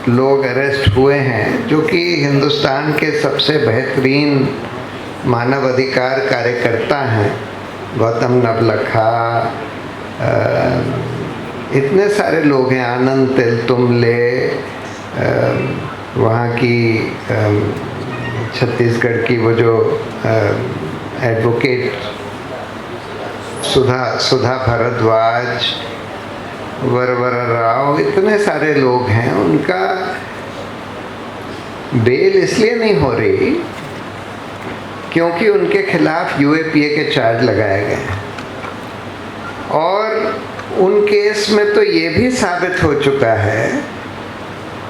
लोग अरेस्ट हुए हैं जो कि हिंदुस्तान के सबसे बेहतरीन मानव अधिकार कार्यकर्ता हैं, गौतम नवलखा, इतने सारे लोग हैं, आनंद तेलतुम्बले, वहाँ की छत्तीसगढ़ की वो जो एडवोकेट सुधा भारद्वाज, वरवरा राव, इतने सारे लोग हैं। उनका बेल इसलिए नहीं हो रही क्योंकि उनके खिलाफ यूएपीए के चार्ज लगाए गए हैं। और उन केस में तो ये भी साबित हो चुका है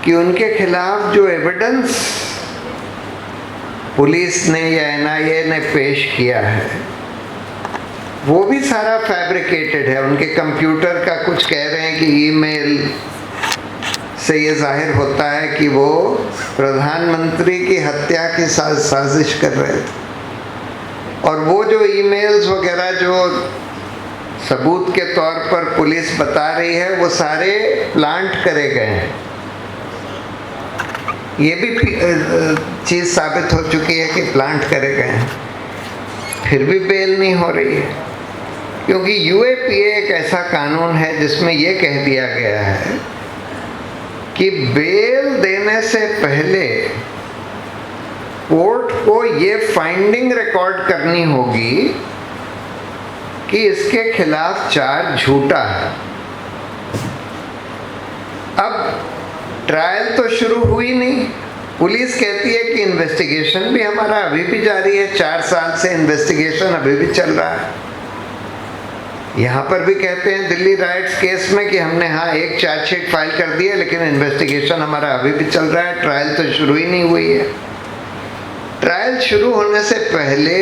कि उनके खिलाफ जो एविडेंस पुलिस ने या एनआईए ने पेश किया है वो भी सारा फैब्रिकेटेड है। उनके कंप्यूटर का कुछ कह रहे हैं कि ईमेल से ये जाहिर होता है कि वो प्रधानमंत्री की हत्या की साजिश कर रहे थे। और वो जो ईमेल्स वगैरह जो सबूत के तौर पर पुलिस बता रही है वो सारे प्लांट करे गए हैं। ये भी चीज़ साबित हो चुकी है कि प्लांट करे गए हैं, फिर भी बेल नहीं हो रही है। क्योंकि यूएपीए एक ऐसा कानून है जिसमें ये कह दिया गया है कि बेल देने से पहले कोर्ट को ये फाइंडिंग रिकॉर्ड करनी होगी कि इसके खिलाफ चार्ज झूठा है। अब ट्रायल तो शुरू हुई नहीं, पुलिस कहती है कि इन्वेस्टिगेशन भी हमारा अभी भी जारी है, 4 साल से इन्वेस्टिगेशन अभी भी चल रहा है। यहाँ पर भी कहते हैं दिल्ली राइट्स केस में कि हमने एक चार्जशीट फाइल कर दी है लेकिन इन्वेस्टिगेशन हमारा अभी भी चल रहा है, ट्रायल तो शुरू ही नहीं हुई है। ट्रायल शुरू होने से पहले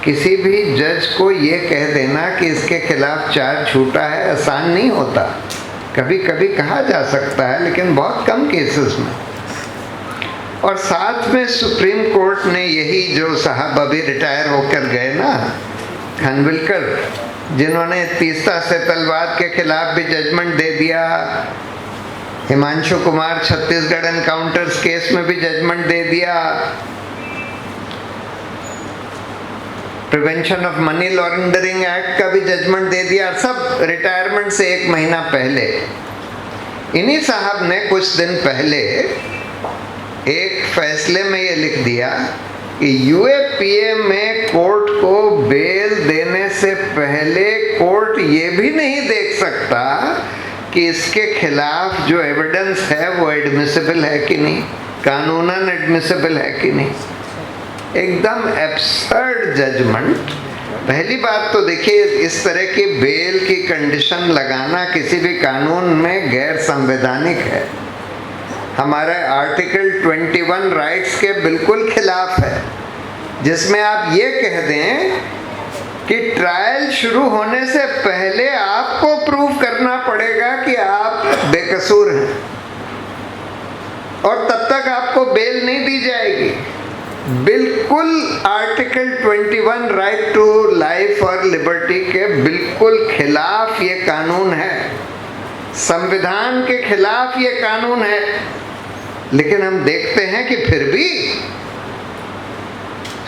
किसी भी जज को ये कह देना कि इसके खिलाफ चार्ज झूठा है आसान नहीं होता। कभी कभी कहा जा सकता है लेकिन बहुत कम केसेस में। और साथ में सुप्रीम कोर्ट ने यही जो साहब अभी रिटायर होकर गए ना, खानविलकर, जिन्होंने तीस्ता सेतलवाद के खिलाफ भी जजमेंट दे दिया, हिमांशु कुमार छत्तीसगढ़ एनकाउंटर्स केस में भी जजमेंट दे दिया, prevention of money laundering act का भी जजमेंट दे दिया, सब रिटायरमेंट से 1 महीना पहले। इन्हीं साहब ने कुछ दिन पहले एक फैसले में ये लिख दिया कि यूएपीए में कोर्ट को बेल देने से पहले कोर्ट ये भी नहीं देख सकता कि इसके खिलाफ जो एविडेंस है वो एडमिसिबल है कि नहीं, कानूनन एडमिसिबल है कि नहीं। एकदम एब्सर्ड जजमेंट। पहली बात तो देखिए, इस तरह की बेल की कंडीशन लगाना किसी भी कानून में गैर संवैधानिक है, हमारे आर्टिकल 21 राइट्स के बिल्कुल खिलाफ है, जिसमें आप ये कह दें कि ट्रायल शुरू होने से पहले आपको प्रूव करना पड़ेगा कि आप बेकसूर हैं और तब तक आपको बेल नहीं दी जाएगी। बिल्कुल आर्टिकल 21 राइट टू लाइफ और लिबर्टी के बिल्कुल खिलाफ ये कानून है, संविधान के खिलाफ ये कानून है। लेकिन हम देखते हैं कि फिर भी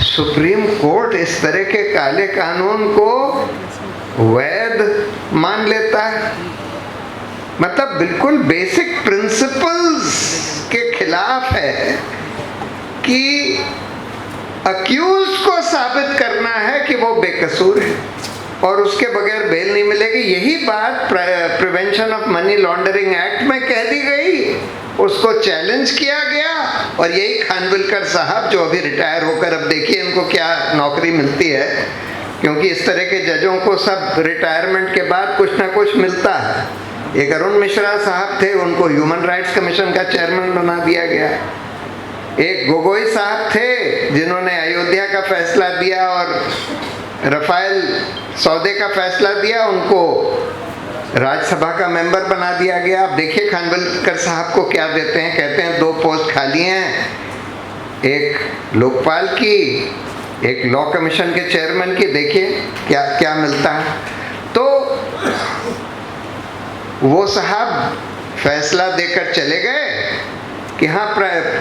सुप्रीम कोर्ट इस तरह के काले कानून को वैध मान लेता है। मतलब बिल्कुल बेसिक प्रिंसिपल्स के खिलाफ है कि अक्यूज को साबित करना है कि वो बेकसूर है और उसके बगैर बेल नहीं मिलेगी। यही बात prevention of money laundering act में कह दी गई, उसको चैलेंज किया गया और यही खानविलकर साहब जो अभी रिटायर होकर, अब देखिए इनको क्या नौकरी मिलती है, क्योंकि इस तरह के जजों को सब रिटायरमेंट के बाद कुछ ना कुछ मिलता है। एक अरुण मिश्रा साहब थे, उनको ह्यूमन राइट्स कमीशन का चेयरमैन बना दिया गया। एक गोगोई साहब थे जिन्होंने अयोध्या का फैसला दिया और रफाल सौदे का फैसला दिया, उनको राज्यसभा का मेंबर बना दिया गया। अब देखिए खानविलकर साहब को क्या देते हैं, कहते हैं 2 पोस्ट खाली हैं, एक लोकपाल की, एक लॉ कमीशन के चेयरमैन की। देखिए क्या क्या मिलता है। तो वो साहब फैसला देकर चले गए कि हाँ,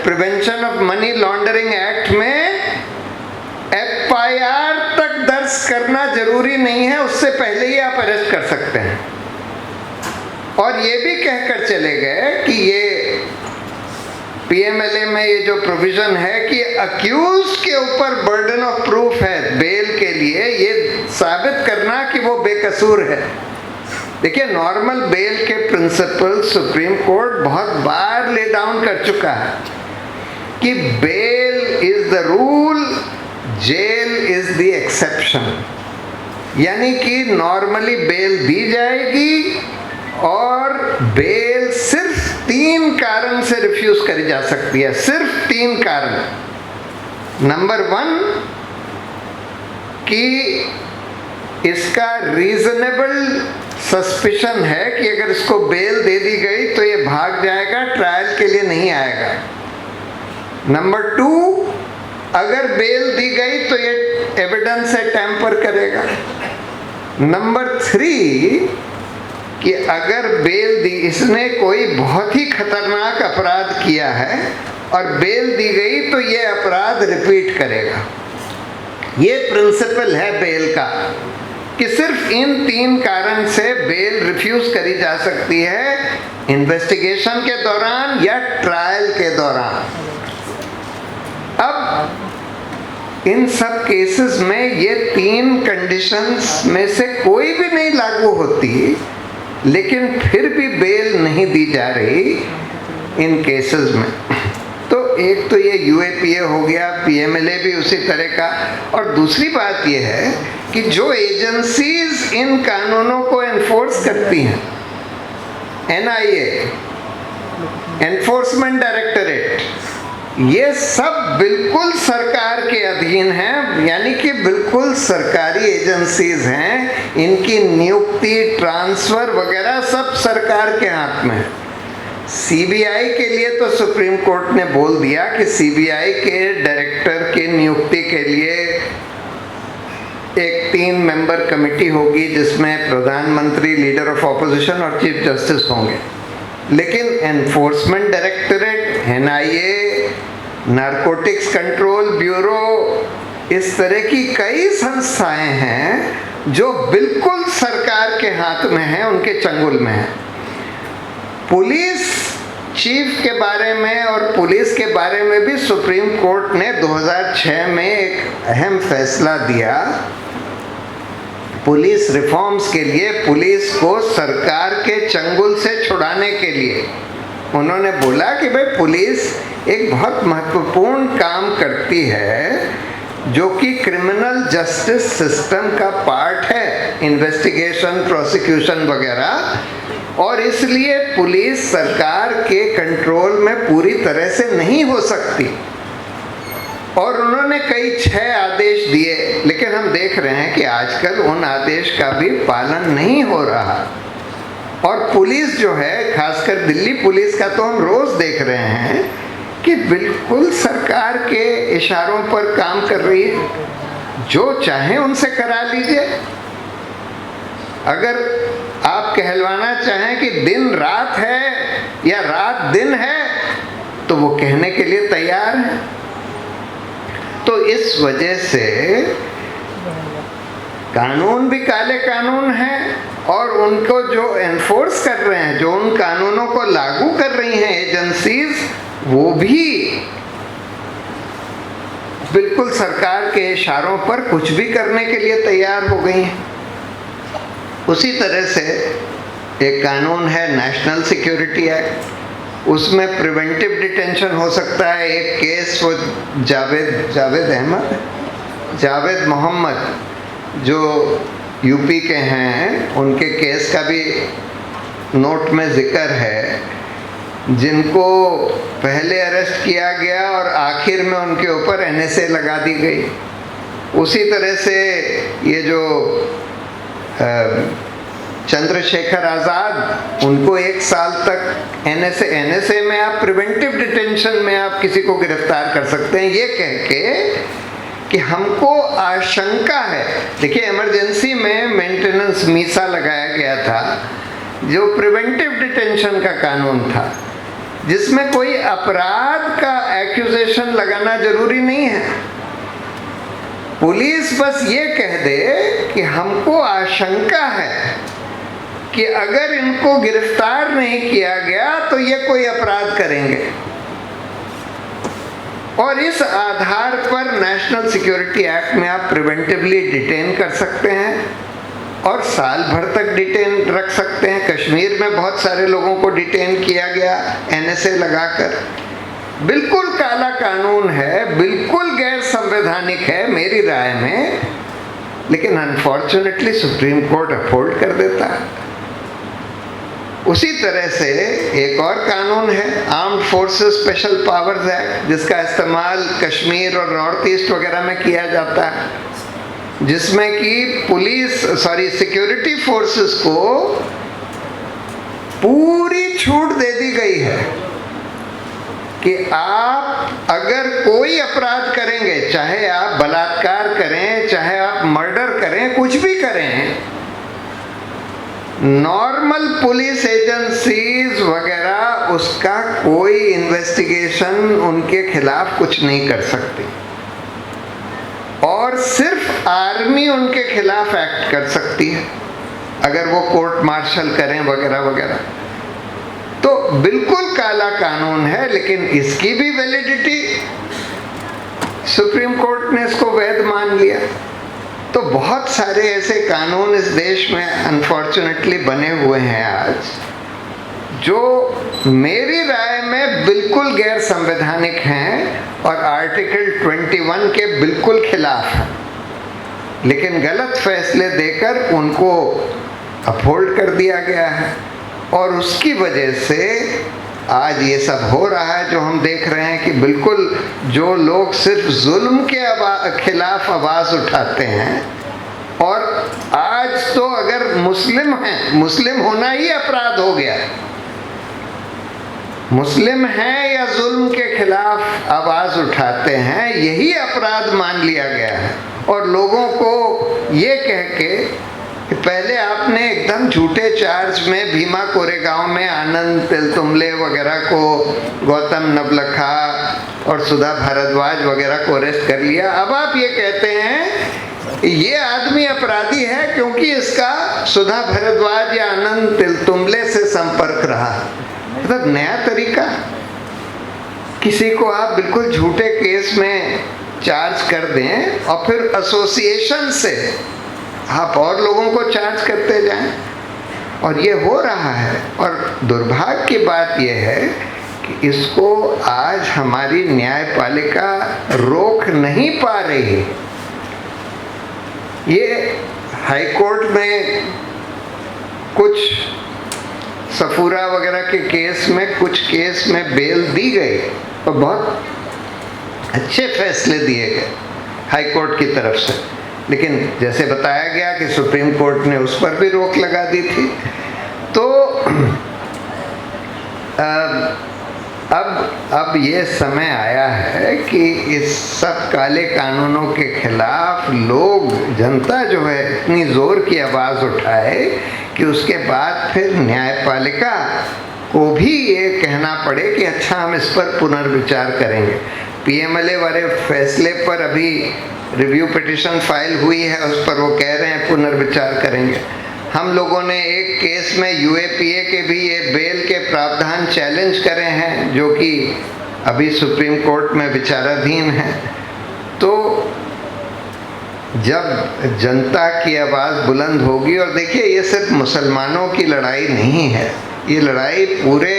prevention of money laundering act में FIR तक दर्ज करना जरूरी नहीं है, उससे पहले ही आप अरेस्ट कर सकते हैं। और ये भी कहकर चले गए कि ये PMLA में ये जो प्रोविजन है कि अक्यूज के ऊपर बर्डन ऑफ प्रूफ है बेल के लिए, ये साबित करना कि वो बेकसूर है। देखिए, नॉर्मल बेल के प्रिंसिपल सुप्रीम कोर्ट बहुत बार ले डाउन कर चुका है कि bail is the rule, jail is the exception. यानी कि नॉर्मली बेल दी जाएगी और बेल सिर्फ 3 कारण से रिफ्यूज करी जा सकती है, सिर्फ 3 कारण। नंबर 1 कि इसका रीजनेबल सस्पिशन है कि अगर इसको बेल दे दी गई तो ये भाग जाएगा, ट्रायल के लिए नहीं आएगा। नंबर 2, अगर बेल दी गई तो ये एविडेंस से टैंपर करेगा। नंबर 3 कि अगर बेल दी, इसने कोई बहुत ही खतरनाक अपराध किया है और बेल दी गई तो ये अपराध रिपीट करेगा। ये प्रिंसिपल है बेल का कि सिर्फ इन 3 कारण से बेल रिफ्यूज करी जा सकती है, इन्वेस्टिगेशन के दौरान या ट्रायल के दौरान। अब इन सब केसेस में ये 3 कंडीशंस में से कोई भी नहीं लागू होती, लेकिन फिर भी बेल नहीं दी जा रही इन केसेस में। तो एक तो ये UAPA हो गया, PMLA भी उसी तरह का। और दूसरी बात ये है कि जो एजेंसीज इन कानूनों को एनफोर्स करती हैं, NIA, एनफोर्समेंट डायरेक्टरेट, ये सब बिल्कुल सरकार के अधीन हैं, यानी कि बिल्कुल सरकारी एजेंसीज हैं। इनकी नियुक्ति, ट्रांसफर वगैरह सब सरकार के हाथ में है। CBI के लिए तो सुप्रीम कोर्ट ने बोल दिया कि CBI के डायरेक्टर की नियुक्ति के लिए एक 3 मेंबर कमेटी होगी जिसमें प्रधानमंत्री, लीडर ऑफ ऑपोजिशन और चीफ जस्टिस होंगे। लेकिन enforcement directorate, NIA, narcotics control bureau, इस तरह की कई संस्थाएं हैं जो बिल्कुल सरकार के हाथ में हैं, उनके चंगुल में है। पुलिस चीफ के बारे में और पुलिस के बारे में भी सुप्रीम कोर्ट ने 2006 में एक अहम फैसला दिया। पुलिस रिफॉर्म्स के लिए, पुलिस को सरकार के चंगुल से छुड़ाने के लिए उन्होंने बोला कि भाई पुलिस एक बहुत महत्वपूर्ण काम करती है जो कि क्रिमिनल जस्टिस सिस्टम का पार्ट है, इन्वेस्टिगेशन, प्रोसिक्यूशन वगैरह, और इसलिए पुलिस सरकार के कंट्रोल में पूरी तरह से नहीं हो सकती। और उन्होंने कई 6 आदेश दिए, लेकिन हम देख रहे हैं कि आजकल उन आदेश का भी पालन नहीं हो रहा। और पुलिस जो है, खासकर दिल्ली पुलिस का तो हम रोज देख रहे हैं कि बिल्कुल सरकार के इशारों पर काम कर रही है। जो चाहे उनसे करा लीजिए। अगर आप कहलवाना चाहें कि दिन रात है या रात दिन है तो वो कहने के लिए तैयार है। तो इस वजह से कानून भी काले कानून हैं और उनको जो एनफोर्स कर रहे हैं, जो उन कानूनों को लागू कर रही हैं एजेंसीज, वो भी बिल्कुल सरकार के इशारों पर कुछ भी करने के लिए तैयार हो गई हैं। उसी तरह से एक कानून है नेशनल सिक्योरिटी एक्ट, उसमें प्रिवेंटिव डिटेंशन हो सकता है। एक केस वो जावेद मोहम्मद जो यूपी के हैं, उनके केस का भी नोट में जिक्र है, जिनको पहले अरेस्ट किया गया और आखिर में उनके ऊपर NSA लगा दी गई। उसी तरह से ये जो चंद्रशेखर आज़ाद, उनको 1 साल तक NSA में आप प्रिवेंटिव डिटेंशन में आप किसी को गिरफ्तार कर सकते हैं, ये कह के कि हमको आशंका है। देखिए, इमरजेंसी में मेंटेनेंस मीसा लगाया गया था जो प्रिवेंटिव डिटेंशन का कानून था, जिसमें कोई अपराध का एक्यूजेशन लगाना जरूरी नहीं है। पुलिस बस ये कह दे कि हमको आशंका है कि अगर इनको गिरफ्तार नहीं किया गया तो ये कोई अपराध करेंगे, और इस आधार पर नेशनल सिक्योरिटी एक्ट में आप प्रिवेंटिवली डिटेन कर सकते हैं और साल भर तक डिटेन रख सकते हैं। कश्मीर में बहुत सारे लोगों को डिटेन किया गया NSA लगाकर। बिल्कुल काला कानून है, बिल्कुल गैर संवैधानिक है मेरी राय में, लेकिन अनफॉर्चुनेटली सुप्रीम कोर्ट अपहोल्ड कर देता है। उसी तरह से एक और कानून है armed forces special powers act, जिसका इस्तेमाल कश्मीर और नॉर्थ ईस्ट वगैरह में किया जाता है, जिसमें कि सिक्योरिटी फोर्सेस को पूरी छूट दे दी गई है कि आप अगर कोई अपराध करेंगे, चाहे आप बलात्कार करें, चाहे आप मर्डर करें, कुछ भी करें, नॉर्मल पुलिस एजेंसीज वगैरह उसका कोई इन्वेस्टिगेशन उनके खिलाफ कुछ नहीं कर सकती, और सिर्फ आर्मी उनके खिलाफ एक्ट कर सकती है अगर वो कोर्ट मार्शल करें वगैरह वगैरह। तो बिल्कुल काला कानून है, लेकिन इसकी भी वैलिडिटी सुप्रीम कोर्ट ने इसको वैध मान लिया। तो बहुत सारे ऐसे कानून इस देश में अनफॉर्चुनेटली बने हुए हैं आज, जो मेरी राय में बिल्कुल गैर संवैधानिक हैं और आर्टिकल 21 के बिल्कुल खिलाफ हैं, लेकिन गलत फैसले देकर उनको अपहोल्ड कर दिया गया है। और उसकी वजह से आज ये सब हो रहा है जो हम देख रहे हैं कि बिल्कुल जो लोग सिर्फ जुल्म के खिलाफ आवाज़ उठाते हैं, और आज तो अगर मुस्लिम हैं, मुस्लिम होना ही अपराध हो गया, मुस्लिम हैं या जुल्म के खिलाफ आवाज़ उठाते हैं, यही अपराध मान लिया गया है। और लोगों को ये कह के कि पहले आपने एकदम झूठे चार्ज में भीमा कोरेगांव में आनंद तेलतुम्बले वगैरह को, गौतम नवलखा और सुधा भारद्वाज वगैरह को अरेस्ट कर लिया, अब आप ये कहते हैं ये आदमी अपराधी है क्योंकि इसका सुधा भारद्वाज या आनंद तेलतुम्बले से संपर्क रहा। मतलब नया तरीका, किसी को आप बिल्कुल झूठे केस में चार्ज कर दें और फिर एसोसिएशन से आप और लोगों को चार्ज करते जाएं, और ये हो रहा है। और दुर्भाग्य की बात यह है कि इसको आज हमारी न्यायपालिका रोक नहीं पा रही है। ये हाई कोर्ट में कुछ सफूरा वगैरह के केस में, कुछ केस में बेल दी गई और बहुत अच्छे फैसले दिए गए हाई कोर्ट की तरफ से, लेकिन जैसे बताया गया कि सुप्रीम कोर्ट ने उस पर भी रोक लगा दी थी। तो अब ये समय आया है कि इस सब काले कानूनों के खिलाफ लोग, जनता जो है, इतनी जोर की आवाज़ उठाए कि उसके बाद फिर न्यायपालिका को भी ये कहना पड़े कि अच्छा हम इस पर पुनर्विचार करेंगे। PMLA वाले फैसले पर अभी रिव्यू पिटिशन फाइल हुई है, उस पर वो कह रहे हैं पुनर्विचार करेंगे। हम लोगों ने एक केस में UAPA के भी ये बेल के प्रावधान चैलेंज करे हैं, जो कि अभी सुप्रीम कोर्ट में विचाराधीन है। तो जब जनता की आवाज़ बुलंद होगी, और देखिए ये सिर्फ मुसलमानों की लड़ाई नहीं है, ये लड़ाई पूरे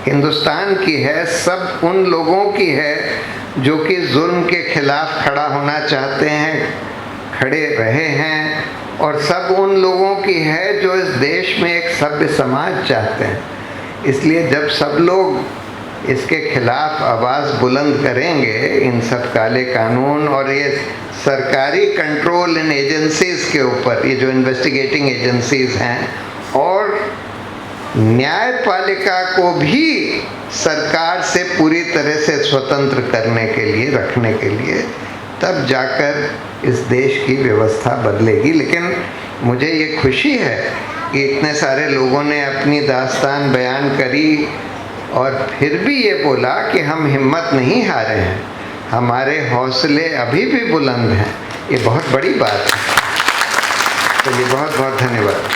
हिंदुस्तान की है, सब उन लोगों की है जो कि जुल्म के खिलाफ खड़ा होना चाहते हैं, खड़े रहे हैं, और सब उन लोगों की है जो इस देश में एक सभ्य समाज चाहते हैं। इसलिए जब सब लोग इसके खिलाफ आवाज़ बुलंद करेंगे, इन सब काले कानून और ये सरकारी कंट्रोल इन एजेंसीज़ के ऊपर, ये जो इन्वेस्टिगेटिंग एजेंसीज़ हैं, और न्यायपालिका को भी सरकार से पूरी तरह से स्वतंत्र करने के लिए, रखने के लिए, तब जाकर इस देश की व्यवस्था बदलेगी। लेकिन मुझे ये खुशी है कि इतने सारे लोगों ने अपनी दास्तान बयान करी, और फिर भी ये बोला कि हम हिम्मत नहीं हारे हैं, हमारे हौसले अभी भी बुलंद हैं। ये बहुत बड़ी बात है। चलिए, बहुत बहुत धन्यवाद।